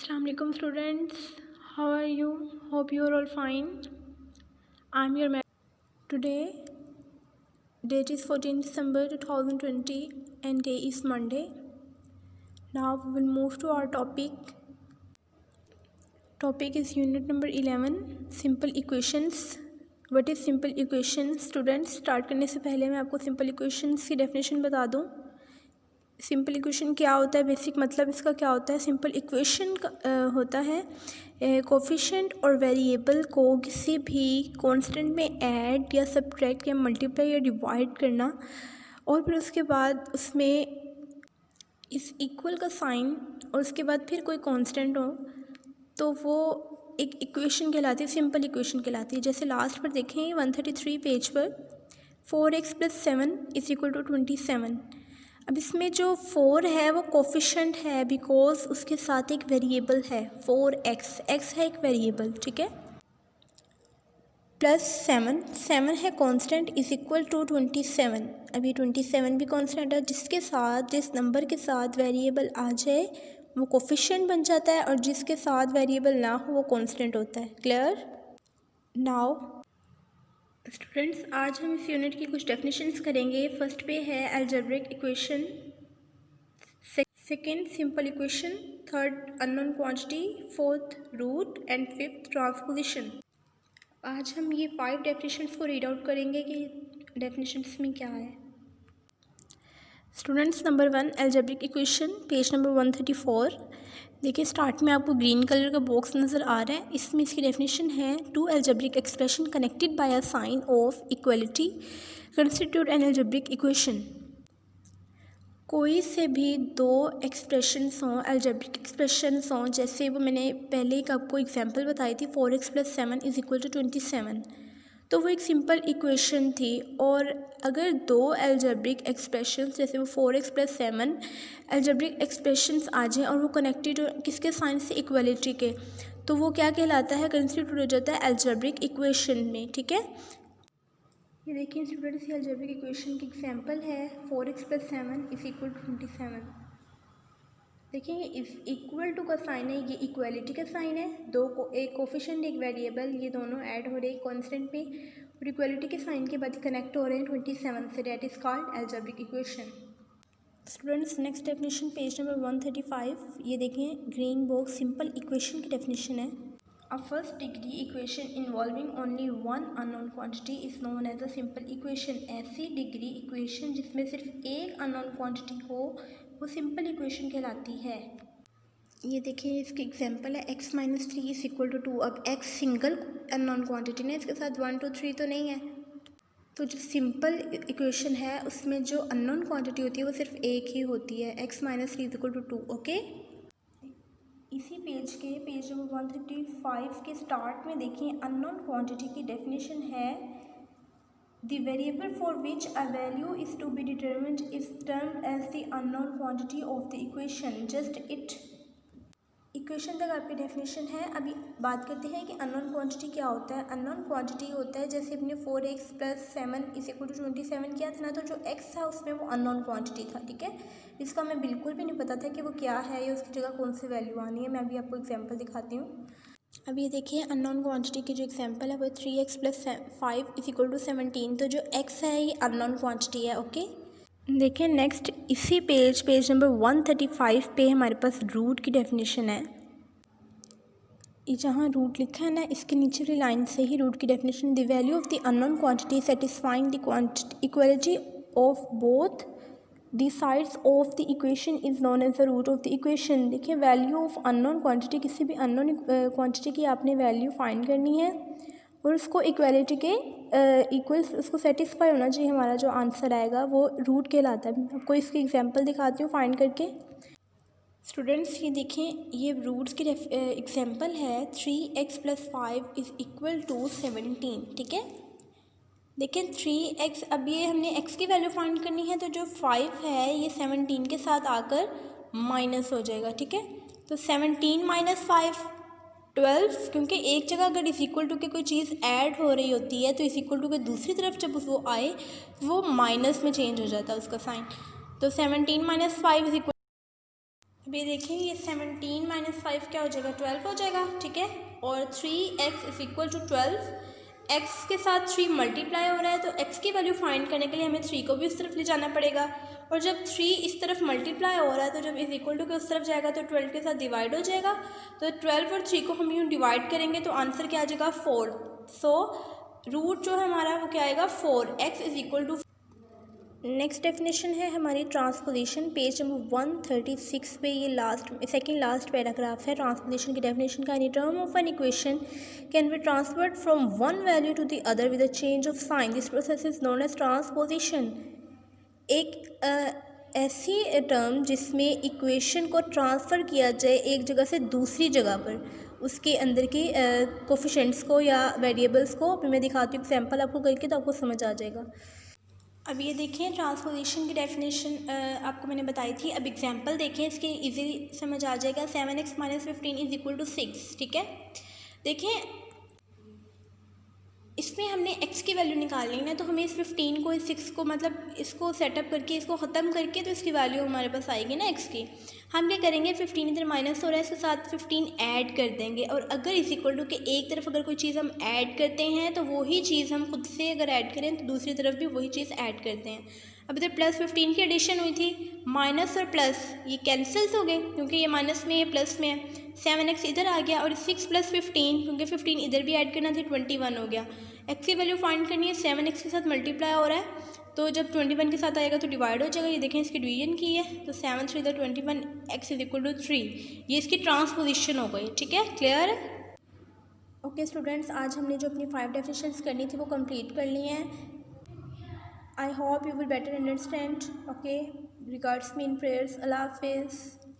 Assalamu alaikum students, how are you? Hope you are all fine. I'm your today. Date is 14 December 2020 and day is Monday. Now we will move to our topic. Topic is unit number 11, simple equations. What is simple equations? Students, start करने से पहले मैं आपको simple equations की definition बता दूँ. Simple equation क्या होता है, बेसिक मतलब इसका क्या होता है. सिंपल इक्वेशन होता है कोफिशिएंट और वेरिएबल को किसी भी कांस्टेंट में ऐड या सब्ट्रैक्ट या मल्टीप्लाई या डिवाइड करना और फिर उसके बाद उसमें इस इक्वल का साइन और उसके बाद फिर कोई कांस्टेंट हो तो वो एक इक्वेशन कहलाती है, सिंपल इक्वेशन कहलाती है. जैसे लास्ट पर देखें 133 पेज पर 4x + 7 = 27. अब इसमें जो 4 है वो कोफिशिएंट है बिकॉज उसके साथ एक वेरिएबल है 4x. x है एक वेरिएबल, ठीक है. प्लस 7 है कांस्टेंट = 27. अब ये 27 भी कांस्टेंट है. जिस नंबर के साथ वेरिएबल आ जाए वो कोफिशिएंट बन जाता है और जिसके साथ वेरिएबल ना हो वो कांस्टेंट होता है. क्लियर? नाउ स्टूडेंट्स, आज हम इस यूनिट की कुछ डेफिनेशंस करेंगे. फर्स्ट पे है algebraic equation, second simple equation, third unknown quantity, fourth root and fifth transposition. आज हम ये 5 डेफिनेशंस को रीड आउट करेंगे कि डेफिनेशंस में क्या है. Students, number 1 algebraic equation, page number 134. देखिए स्टार्ट में आपको ग्रीन कलर का बॉक्स नज़र आ रहा है. इसमें इसकी डेफिनेशन है two algebraic expression connected by a sign of equality constitute an algebraic equation. कोई से भी दो एक्सप्रेशंस हों, अलजेब्रिक एक्सप्रेशंस हों, जैसे वो मैंने पहले एक आपको एग्जांपल बताई थी 4x + 7 = 27. तो वो एक सिंपल इक्वेशन थी. और अगर दो अलजेब्रिक एक्सप्रेशंस जैसे वो 4x + 7 अलजेब्रिक एक्सप्रेशंस आ जाएँ और वो कनेक्टेड किसके साइन से, इक्वलिटी के, तो वो क्या कहलाता है, कंस्टिट्यूट हो जाता है अलजेब्रिक इक्वेशन में. ठीक है, ये देखिए स्टूडेंट्स, ये अलजेब्रिक इक्वेशन की एग्जांपल है 4x + 7 = 27. देखिए ये इक्वल टू का साइन है, ये इक्वलिटी का साइन है. एक कोफिशिएंट एक वेरिएबल, ये दोनों ऐड हो रहे हैं कांस्टेंट पे और इक्वलिटी के साइन के बाद कनेक्ट हो रहे हैं 27 से. That is called algebraic equation. Students, next definition page number 135. ये देखें ग्रीन बॉक्स, सिंपल इक्वेशन की डेफिनेशन है. A first degree equation involving only one unknown quantity is known as a simple equation. ऐसी degree equation जिसमें सिर्फ एक unknown quantity हो वो सिंपल इक्वेशन कहलाती है. ये देखिए इसकी एग्जांपल है x - 3 = 2. अब x सिंगल अननोन क्वांटिटी ने, इसके साथ 1 2 3 तो नहीं है. तो जो सिंपल इक्वेशन है उसमें जो अननोन क्वांटिटी होती है वो सिर्फ एक ही होती है, x - 3 = 2. ओके, इसी पेज नंबर 135 के स्टार्ट में देखिए अननोन क्वांटिटी की डेफिनेशन है the variable for which a value is to be determined is termed as the unknown quantity of the equation. Just it equation तक आपकी डेफिनेशन है. अभी बात करते हैं कि अननोन क्वांटिटी क्या होता है. अननोन क्वांटिटी होता है जैसे अपने 4x + 7 = 27 किया था ना, तो जो x था उसमें वो अननोन क्वांटिटी था. ठीक है, इसका हमें बिल्कुल भी नहीं पता था कि वो क्या है या उसकी जगह कौन सी वैल्यू आनी है. मैं अभी आपको एग्जांपल दिखाती हूँ. अब ये देखिए अननोन क्वांटिटी की जो एग्जांपल है वो 3x + 5 = 17. तो जो x है ये अननोन क्वांटिटी है. ओके, देखिए नेक्स्ट इसी पेज नंबर 135 पे हमारे पास रूट की डेफिनेशन है. ये जहाँ रूट लिखा है ना, इसके नीचे वाली लाइन से ही रूट की definition, the value of the unknown quantity satisfying the equality of both the sides of the equation is known as the root of the equation. देखिए वैल्यू ऑफ अननोन क्वांटिटी, किसी भी unknown quantity की आपने value find करनी है और उसको equality के इक्वल्स उसको सेटिस्फाई होना चाहिए. हमारा जो आंसर आएगा वो रूट कहलाता है. मैं आपको इसकी एग्जांपल दिखाती हूँ फाइंड करके. स्टूडेंट्स, ये देखें ये रूट्स की एग्जांपल है 3x + 5 = 17. ठीक है, देखें 3x, अब ये हमने x की वैल्यू फाइंड करनी है तो जो 5 है ये 17 के साथ आकर माइनस हो जाएगा. ठीक है, तो 17 - 5 12, क्योंकि एक जगह अगर = के कोई चीज़ ऐड हो रही होती है तो = के दूसरी तरफ जब वो आए वो माइनस में चेंज हो जाता है उसका साइन. तो 17 - 5 = अभी देखिए ये 17 माइनस 5 क्या हो जाएगा, 12 हो जाएगा, ठीक है। और 3x is equal to 12, x के साथ 3 मल्टीप्लाई हो रहा है, तो x की वैल्यू फाइंड करने के लिए हमें 3 को भी उस तरफ ले जाना पड़ेगा। और जब 3 इस तरफ मल्टीप्लाई हो रहा है तो जब इज इक्वल टू के उस तरफ जाएगा तो 12 के साथ डिवाइड हो जाएगा। तो 12 और 3 को हम यूँ डिवाइड करेंगे तो आंसर क्या आ जाएगा, 4। सो रूट जो है हमारा वो क्या आएगा, 4, x is equal to. Next definition है हमारी ट्रांसपोजिशन, पेज नंबर 136 पे ये सेकंड लास्ट पैराग्राफ है। ट्रांसपोजिशन की डेफिनेशन का, any term of an equation can be transferred from one value to the other with a change of sign, this process is known as transposition. एक ऐसी term जिसमें equation को transfer किया जाए एक जगह से दूसरी जगह पर, उसके अंदर के कोफिशेंट्स को या वेरिएबल्स को। अभी मैं दिखाती हूँ एग्जांपल आपको करके, तो आपको समझ आ जाएगा। अब ये देखें ट्रांसपोजिशन की डेफिनेशन आपको मैंने बताई थी। अब एग्जांपल देखें, इसके इजीली समझ आ जाएगा। 7x minus 15 is equal to 6, ठीक है। देखें इसमें हमने x की वैल्यू निकालनी है ना, तो हमें इस 15 को, इस 6 को, मतलब इसको सेटअप करके, इसको ख़त्म करके तो इसकी वैल्यू हमारे पास आएगी ना x की। हम क्या करेंगे, 15 इधर माइनस हो रहा है, इसके साथ 15 ऐड कर देंगे। और अगर इस इक्वल टू के एक तरफ अगर कोई चीज़ हम ऐड करते हैं तो वही चीज़ हम खुद से अगर ऐड करें तो दूसरी तरफ भी वही चीज़ ऐड करते हैं। अब इधर प्लस 15 की एडिशन हुई थी, माइनस और प्लस ये कैंसिल्स हो गए क्योंकि ये माइनस में, ये प्लस में है। 7x इधर आ गया और 6 प्लस 15, क्योंकि 15 इधर भी ऐड करना थी, 21 हो गया। x की वैल्यू फाइंड करनी है, 7x के साथ मल्टीप्लाई हो रहा है, तो जब 21 के साथ आएगा तो डिवाइड हो जाएगा। ये देखें इसकी डिवीजन की है, तो 7 3 21, x इज इक्वल टू 3, ये इसकी ट्रांसपोजिशन हो गई, ठीक है। क्लियर है? ओके स्टूडेंट्स, आज हमने जो अपनी 5 डेफिनेशंस करनी थी वो कंप्लीट कर ली हैं। I hope you will better understand. Okay, regards me in prayers. अल्लाह हाफिज़।